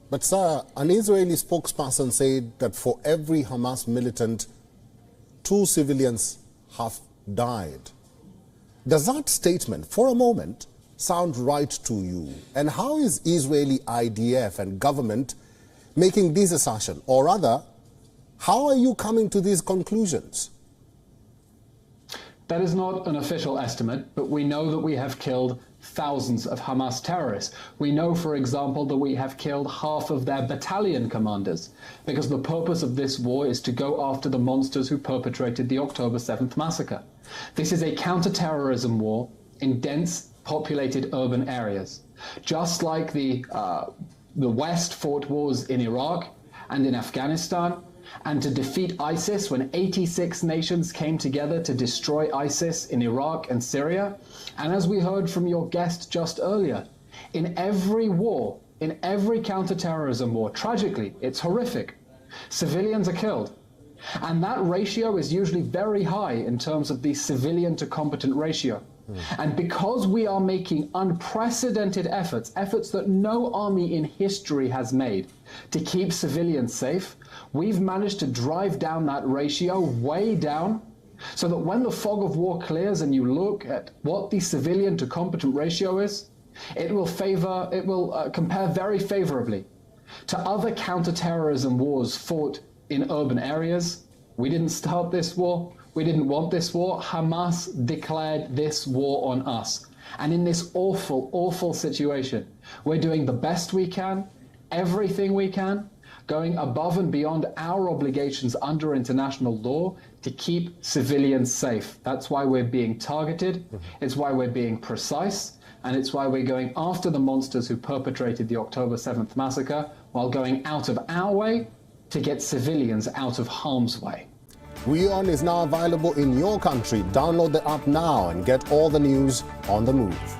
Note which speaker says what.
Speaker 1: But sir, an Israeli spokesperson said that for every Hamas militant, 2 civilians have died. Does that statement, for a moment, sound right to you? And how is Israeli IDF and government making this assertion? Or rather, how are you coming to these conclusions?
Speaker 2: That is not an official estimate, but we know that we have killed thousands of Hamas terrorists. We know, for example, that we have killed half of their battalion commanders, because the purpose of this war is to go after the monsters who perpetrated the October 7th massacre. This is a counter-terrorism war in dense, populated urban areas. Just like the West fought wars in Iraq and in Afghanistan, and to defeat ISIS when 86 nations came together to destroy ISIS in Iraq and Syria. And as we heard from your guest just earlier, in every war, in every counterterrorism war, tragically, it's horrific, civilians are killed. And that ratio is usually very high in terms of the civilian to combatant ratio. And because we are making unprecedented efforts that no army in history has made to keep civilians safe, we've managed to drive down that ratio way down, so that when the fog of war clears and you look at what the civilian to combatant ratio is, it will compare very favorably to other counterterrorism wars fought in urban areas. We didn't start this war. We didn't want this war. Hamas declared this war on us. And in this awful, awful situation, we're doing the best we can, everything we can, going above and beyond our obligations under international law to keep civilians safe. That's why we're being targeted. It's why we're being precise. And it's why we're going after the monsters who perpetrated the October 7th massacre, while going out of our way to get civilians out of harm's way.
Speaker 1: WION is now available in your country. Download the app now and get all the news on the move.